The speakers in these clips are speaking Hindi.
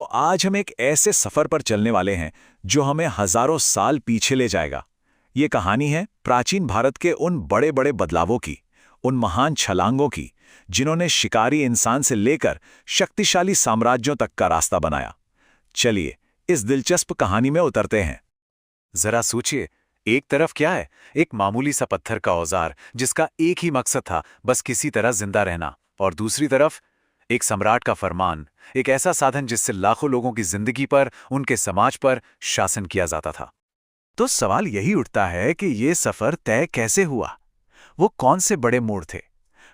आज हम एक ऐसे सफर पर चलने वाले हैं जो हमें हजारों साल पीछे ले जाएगा। ये कहानी है प्राचीन भारत के उन बड़े बड़े बदलावों की, उन महान छलांगों की जिन्होंने शिकारी इंसान से लेकर शक्तिशाली साम्राज्यों तक का रास्ता बनाया। चलिए इस दिलचस्प कहानी में उतरते हैं। जरा सोचिए, एक तरफ क्या है, एक मामूली सा पत्थर का औजार जिसका एक ही मकसद था, बस किसी तरह जिंदा रहना। और दूसरी तरफ एक सम्राट का फरमान, एक ऐसा साधन जिससे लाखों लोगों की जिंदगी पर, उनके समाज पर शासन किया जाता था। तो सवाल यही उठता है कि ये सफर तय कैसे हुआ? वो कौन से बड़े मोड़ थे?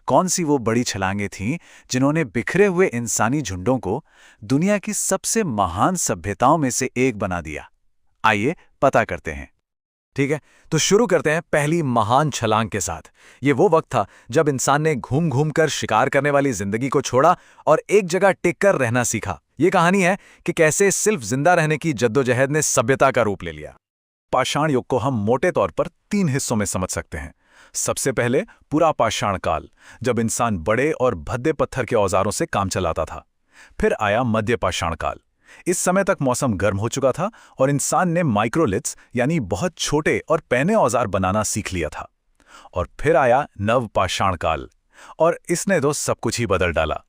कौन सी वो बड़ी छलांगें थीं जिन्होंने बिखरे हुए इंसानी झुंडों को दुनिया की सबसे महान सभ्यताओं में से एक बना दिया? आइए पता करते हैं। ठीक है, तो शुरू करते हैं पहली महान छलांग के साथ। ये वो वक्त था जब इंसान ने घूम घूम कर शिकार करने वाली जिंदगी को छोड़ा और एक जगह टिककर रहना सीखा। ये कहानी है कि कैसे सिर्फ जिंदा रहने की जद्दोजहद ने सभ्यता का रूप ले लिया। पाषाण युग को हम मोटे तौर पर 3 हिस्सों में समझ सकते हैं। सबसे पहले पुरा पाषाण काल, जब इंसान बड़े और भद्दे पत्थर के औजारों से काम चलाता था। फिर आया मध्य पाषाण काल। इस समय तक मौसम गर्म हो चुका था और इंसान ने माइक्रोलिथ्स यानी बहुत छोटे और पैने औजार बनाना सीख लिया था। और फिर आया नव पाषाण काल, और इसने तो सब कुछ ही बदल डाला।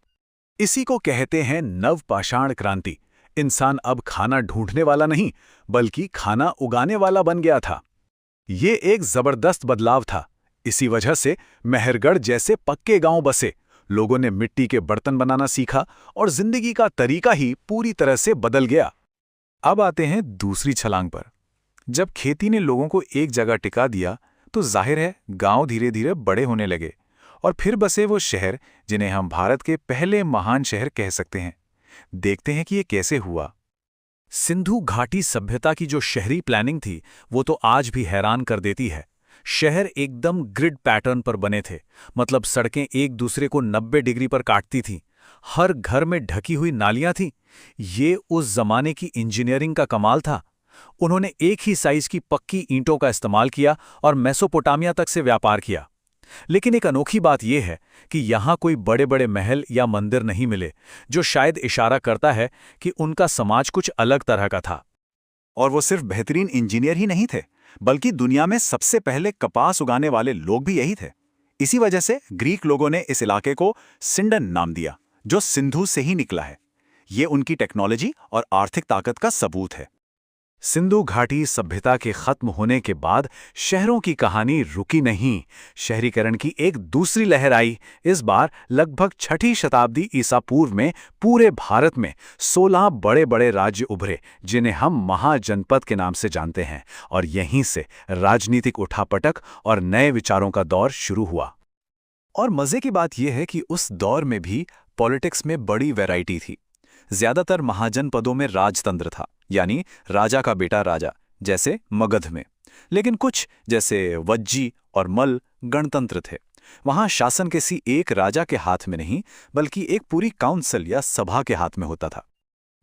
इसी को कहते हैं नव पाषाण क्रांति। इंसान अब खाना ढूंढने वाला नहीं, बल्कि खाना उगाने वाला बन गया था। ये एक जबरदस्त बदलाव था। इसी वजह से मेहरगढ़ जैसे पक्के गांव बसे, लोगों ने मिट्टी के बर्तन बनाना सीखा और जिंदगी का तरीका ही पूरी तरह से बदल गया। अब आते हैं दूसरी छलांग पर। जब खेती ने लोगों को एक जगह टिका दिया, तो जाहिर है गांव धीरे धीरे बड़े होने लगे और फिर बसे वो शहर जिन्हें हम भारत के पहले महान शहर कह सकते हैं। देखते हैं कि ये कैसे हुआ। सिंधु घाटी सभ्यता की जो शहरी प्लानिंग थी, वो तो आज भी हैरान कर देती है। शहर एकदम ग्रिड पैटर्न पर बने थे, मतलब सड़कें एक दूसरे को 90 डिग्री पर काटती थीं। हर घर में ढकी हुई नालियां थीं। ये उस जमाने की इंजीनियरिंग का कमाल था। उन्होंने एक ही साइज की पक्की ईंटों का इस्तेमाल किया और मेसोपोटामिया तक से व्यापार किया। लेकिन एक अनोखी बात यह है कि यहां कोई बड़े बड़े महल या मंदिर नहीं मिले, जो शायद इशारा करता है कि उनका समाज कुछ अलग तरह का था। और वो सिर्फ बेहतरीन इंजीनियर ही नहीं थे, बल्कि दुनिया में सबसे पहले कपास उगाने वाले लोग भी यही थे। इसी वजह से ग्रीक लोगों ने इस इलाके को सिंडन नाम दिया, जो सिंधु से ही निकला है। ये उनकी टेक्नोलॉजी और आर्थिक ताकत का सबूत है। सिंधु घाटी सभ्यता के खत्म होने के बाद शहरों की कहानी रुकी नहीं। शहरीकरण की एक दूसरी लहर आई। इस बार लगभग 6ठी शताब्दी ईसा पूर्व में पूरे भारत में 16 बड़े बड़े राज्य उभरे, जिन्हें हम महाजनपद के नाम से जानते हैं। और यहीं से राजनीतिक उठापटक और नए विचारों का दौर शुरू हुआ। और मजे की बात यह है कि उस दौर में भी पॉलिटिक्स में बड़ी वैरायटी थी। ज्यादातर महाजनपदों में राजतंत्र था, यानी राजा का बेटा राजा, जैसे मगध में। लेकिन कुछ, जैसे वज्जी और मल, गणतंत्र थे। वहां शासन किसी एक राजा के हाथ में नहीं, बल्कि एक पूरी काउंसिल या सभा के हाथ में होता था।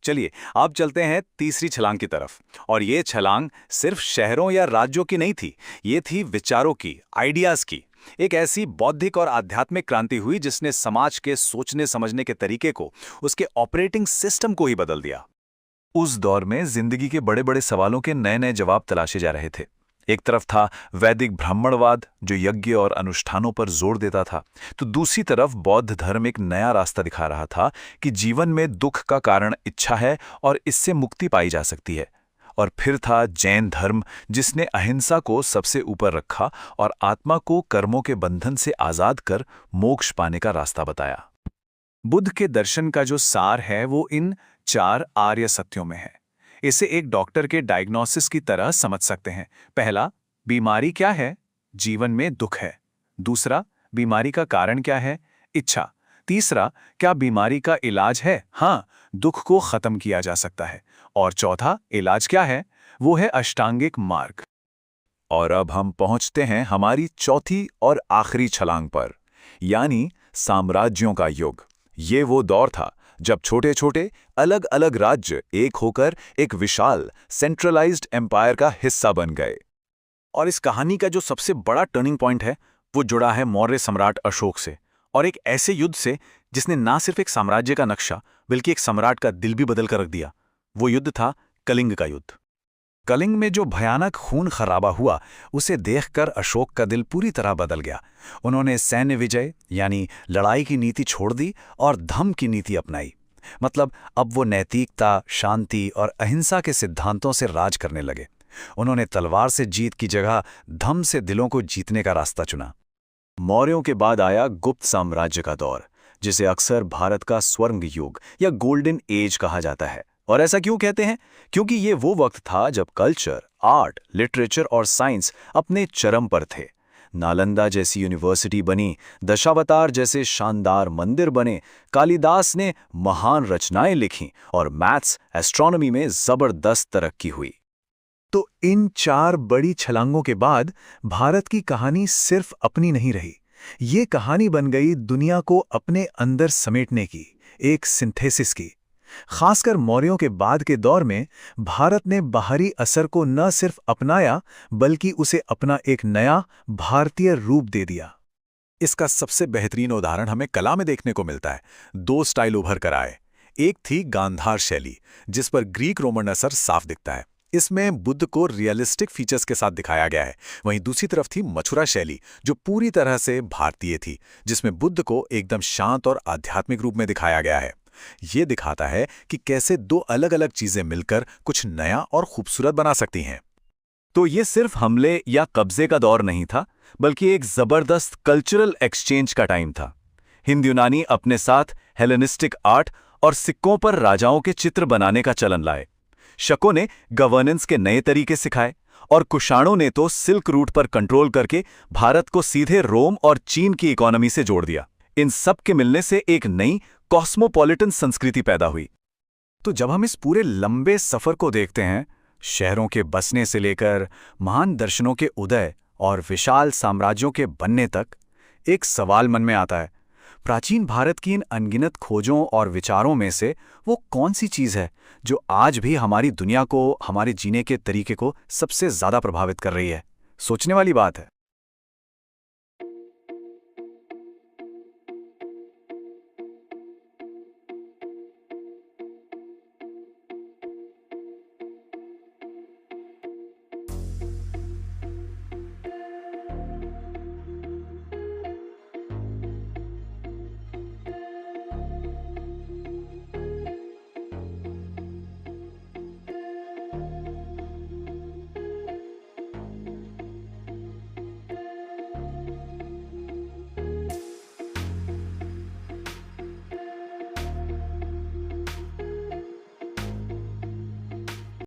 चलिए अब चलते हैं तीसरी छलांग की तरफ। और ये छलांग सिर्फ शहरों या राज्यों की नहीं थी, ये थी विचारों की, आइडियाज की। एक ऐसी बौद्धिक और आध्यात्मिक क्रांति हुई जिसने समाज के सोचने समझने के तरीके को, उसके ऑपरेटिंग सिस्टम को ही बदल दिया। उस दौर में जिंदगी के बड़े बड़े सवालों के नए नए जवाब तलाशे जा रहे थे। एक तरफ था वैदिक ब्राह्मणवाद, जो यज्ञ और अनुष्ठानों पर जोर देता था, तो दूसरी तरफ बौद्ध धर्म एक नया रास्ता दिखा रहा था कि जीवन में दुख का कारण इच्छा है और इससे मुक्ति पाई जा सकती है। और फिर था जैन धर्म, जिसने अहिंसा को सबसे ऊपर रखा और आत्मा को कर्मों के बंधन से आजाद कर मोक्ष पाने का रास्ता बताया। बुद्ध के दर्शन का जो सार है वो इन 4 आर्य सत्यों में है। इसे एक डॉक्टर के डायग्नोसिस की तरह समझ सकते हैं। पहला, बीमारी क्या है? जीवन में दुख है। दूसरा, बीमारी का कारण क्या है? इच्छा। तीसरा, क्या बीमारी का इलाज है? हाँ, दुख को खत्म किया जा सकता है। और चौथा, इलाज क्या है? वो है अष्टांगिक मार्ग। और अब हम पहुंचते हैं हमारी चौथी और आखिरी छलांग पर, यानी साम्राज्यों का युग। ये वो दौर था जब छोटे छोटे अलग अलग राज्य एक होकर एक विशाल सेंट्रलाइज्ड एम्पायर का हिस्सा बन गए। और इस कहानी का जो सबसे बड़ा टर्निंग पॉइंट है, वो जुड़ा है मौर्य सम्राट अशोक से, और एक ऐसे युद्ध से जिसने ना सिर्फ एक साम्राज्य का नक्शा, बल्कि एक सम्राट का दिल भी बदल कर रख दिया। वो युद्ध था कलिंग का युद्ध। कलिंग में जो भयानक खून खराबा हुआ, उसे देखकर अशोक का दिल पूरी तरह बदल गया। उन्होंने सैन्य विजय यानी लड़ाई की नीति छोड़ दी और धम्म की नीति अपनाई। मतलब अब वो नैतिकता, शांति और अहिंसा के सिद्धांतों से राज करने लगे। उन्होंने तलवार से जीत की जगह धम्म से दिलों को जीतने का रास्ता चुना। मौर्यों के बाद आया गुप्त साम्राज्य का दौर, जिसे अक्सर भारत का स्वर्ण युग या गोल्डन एज कहा जाता है। और ऐसा क्यों कहते हैं? क्योंकि ये वो वक्त था जब कल्चर, आर्ट, लिटरेचर और साइंस अपने चरम पर थे। नालंदा जैसी यूनिवर्सिटी बनी, दशावतार जैसे शानदार मंदिर बने, कालिदास ने महान रचनाएं लिखीं और मैथ्स, एस्ट्रोनॉमी में जबरदस्त तरक्की हुई। तो इन 4 बड़ी छलांगों के बाद भारत की कहानी सिर्फ अपनी नहीं रही। ये कहानी बन गई दुनिया को अपने अंदर समेटने की, एक सिंथेसिस की। खासकर मौर्यों के बाद के दौर में भारत ने बाहरी असर को न सिर्फ अपनाया, बल्कि उसे अपना एक नया भारतीय रूप दे दिया। इसका सबसे बेहतरीन उदाहरण हमें कला में देखने को मिलता है। 2 स्टाइल उभर कर आए। एक थी गांधार शैली, जिस पर ग्रीक रोमन असर साफ दिखता है। इसमें बुद्ध को रियलिस्टिक फीचर्स के साथ दिखाया गया है। वहीं दूसरी तरफ थी मछुरा शैली, जो पूरी तरह से भारतीय थी, जिसमें बुद्ध को एकदम शांत और आध्यात्मिक रूप में दिखाया गया है। ये दिखाता है कि कैसे 2 अलग-अलग चीजें मिलकर कुछ नया और खूबसूरत बना सकती हैं। तो ये सिर्फ हमले या कब्जे का दौर नहीं था, बल्कि एक जबरदस्त कल्चरल एक्सचेंज का टाइम था। हिंद यूनानी अपने साथ हेलेनिस्टिक आर्ट और सिक्कों पर राजाओं के चित्र बनाने का चलन लाए। शकों ने गवर्नेंस के नए तरीके सिखाए और कुषाणों ने तो सिल्क रूट पर कंट्रोल करके भारत को सीधे रोम और चीन की इकोनॉमी से जोड़ दिया। इन सब के मिलने से एक नई कॉस्मोपॉलिटन संस्कृति पैदा हुई। तो जब हम इस पूरे लंबे सफर को देखते हैं, शहरों के बसने से लेकर महान दर्शनों के उदय और विशाल साम्राज्यों के बनने तक, एक सवाल मन में आता है, प्राचीन भारत की इन अनगिनत खोजों और विचारों में से वो कौन सी चीज है जो आज भी हमारी दुनिया को, हमारे जीने के तरीके को सबसे ज्यादा प्रभावित कर रही है? सोचने वाली बात है।